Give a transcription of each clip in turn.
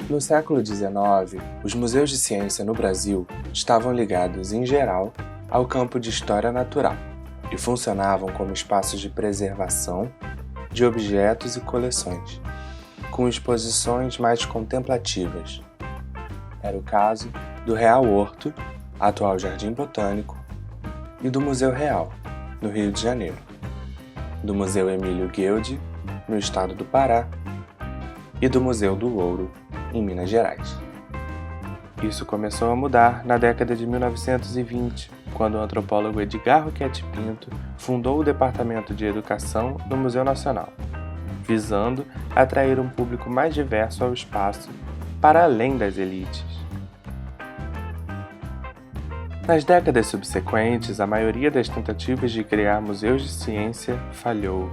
No século XIX, os museus de ciência no Brasil estavam ligados, em geral, ao campo de história natural e funcionavam como espaços de preservação de objetos e coleções, com exposições mais contemplativas. Era o caso do Real Horto, atual Jardim Botânico, e do Museu Real, no Rio de Janeiro, do Museu Emílio Guilde, no estado do Pará, e do Museu do Ouro, em Minas Gerais. Isso começou a mudar na década de 1920, quando o antropólogo Edgar Roquette Pinto fundou o Departamento de Educação do Museu Nacional, visando atrair um público mais diverso ao espaço, para além das elites. Nas décadas subsequentes, a maioria das tentativas de criar museus de ciência falhou.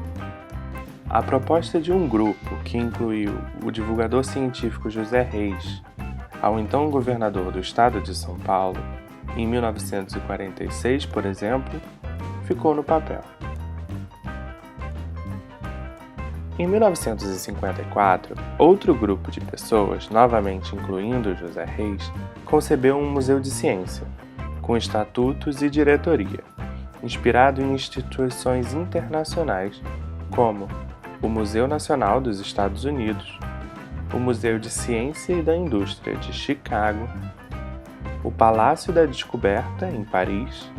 A proposta de um grupo que incluiu o divulgador científico José Reis, ao então governador do estado de São Paulo, em 1946, por exemplo, ficou no papel. Em 1954, outro grupo de pessoas, novamente incluindo José Reis, concebeu um museu de ciência, com estatutos e diretoria, inspirado em instituições internacionais como o Museu Nacional dos Estados Unidos, o Museu de Ciência e da Indústria de Chicago, o Palácio da Descoberta, em Paris,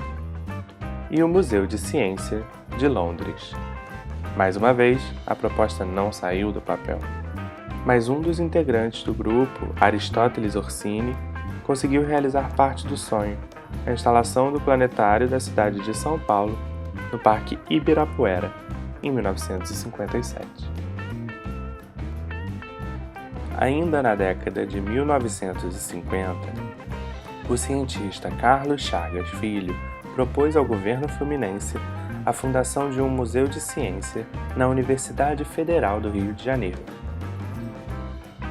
e o Museu de Ciência de Londres. Mais uma vez, a proposta não saiu do papel, mas um dos integrantes do grupo, Aristóteles Orsini, conseguiu realizar parte do sonho, a instalação do planetário da cidade de São Paulo, no Parque Ibirapuera, em 1957. Ainda na década de 1950, o cientista Carlos Chagas Filho propôs ao governo fluminense a fundação de um museu de ciência na Universidade Federal do Rio de Janeiro,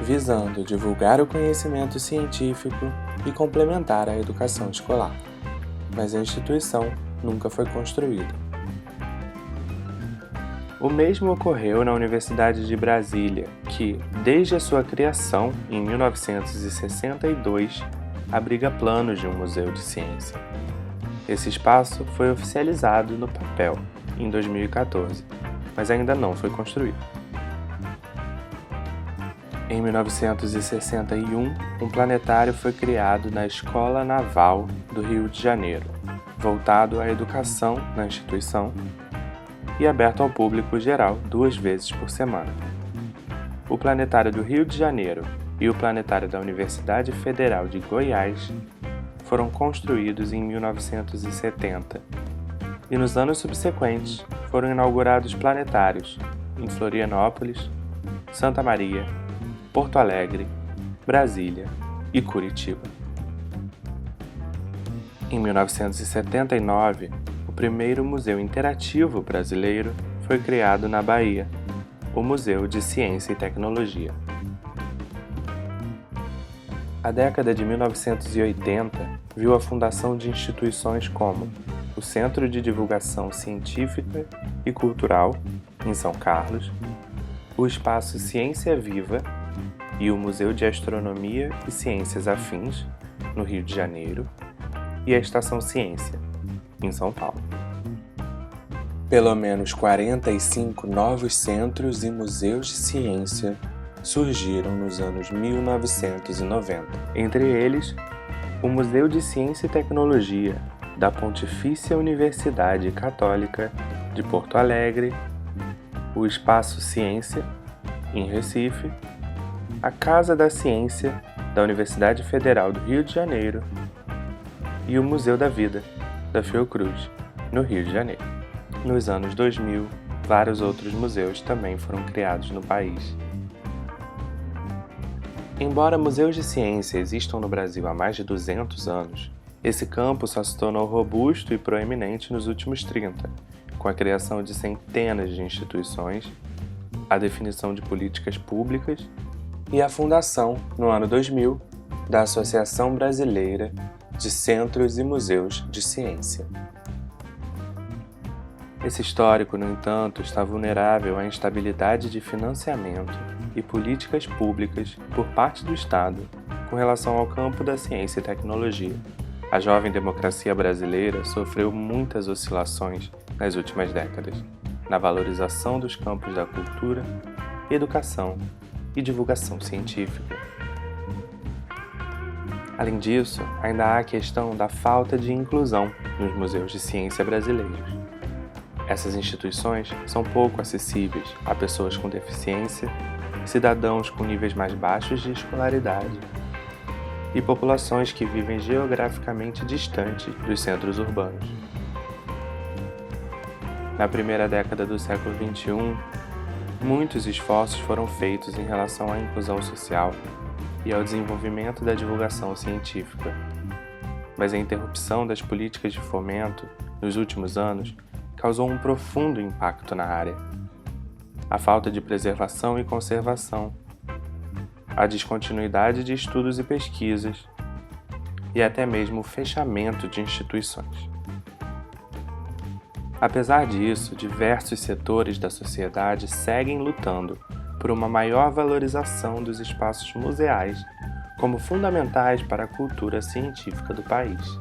visando divulgar o conhecimento científico e complementar a educação escolar, mas a instituição nunca foi construída. O mesmo ocorreu na Universidade de Brasília, que, desde a sua criação, em 1962, abriga planos de um museu de ciência. Esse espaço foi oficializado no papel, em 2014, mas ainda não foi construído. Em 1961, um planetário foi criado na Escola Naval do Rio de Janeiro, voltado à educação na instituição e aberto ao público geral 2 vezes por semana. O Planetário do Rio de Janeiro e o Planetário da Universidade Federal de Goiás foram construídos em 1970, e nos anos subsequentes foram inaugurados planetários em Florianópolis, Santa Maria, Porto Alegre, Brasília e Curitiba. Em 1979, o primeiro museu interativo brasileiro foi criado na Bahia, o Museu de Ciência e Tecnologia. A década de 1980 viu a fundação de instituições como o Centro de Divulgação Científica e Cultural, em São Carlos, o Espaço Ciência Viva e o Museu de Astronomia e Ciências Afins, no Rio de Janeiro, e a Estação Ciência, em São Paulo. Pelo menos 45 novos centros e museus de ciência surgiram nos anos 1990. Entre eles, o Museu de Ciência e Tecnologia da Pontifícia Universidade Católica de Porto Alegre, o Espaço Ciência, em Recife, a Casa da Ciência da Universidade Federal do Rio de Janeiro e o Museu da Vida, da Fiocruz, no Rio de Janeiro. Nos anos 2000, vários outros museus também foram criados no país. Embora museus de ciência existam no Brasil há mais de 200 anos, esse campo só se tornou robusto e proeminente nos últimos 30, com a criação de centenas de instituições, a definição de políticas públicas e a fundação, no ano 2000, da Associação Brasileira de Centros e Museus de Ciência. Esse histórico, no entanto, está vulnerável à instabilidade de financiamento e políticas públicas por parte do Estado com relação ao campo da ciência e tecnologia. A jovem democracia brasileira sofreu muitas oscilações nas últimas décadas, na valorização dos campos da cultura, educação e divulgação científica. Além disso, ainda há a questão da falta de inclusão nos museus de ciência brasileiros. Essas instituições são pouco acessíveis a pessoas com deficiência, cidadãos com níveis mais baixos de escolaridade e populações que vivem geograficamente distante dos centros urbanos. Na primeira década do século XXI, muitos esforços foram feitos em relação à inclusão social e ao desenvolvimento da divulgação científica, mas a interrupção das políticas de fomento nos últimos anos causou um profundo impacto na área. A falta de preservação e conservação, a descontinuidade de estudos e pesquisas e até mesmo o fechamento de instituições. Apesar disso, diversos setores da sociedade seguem lutando por uma maior valorização dos espaços museais como fundamentais para a cultura científica do país.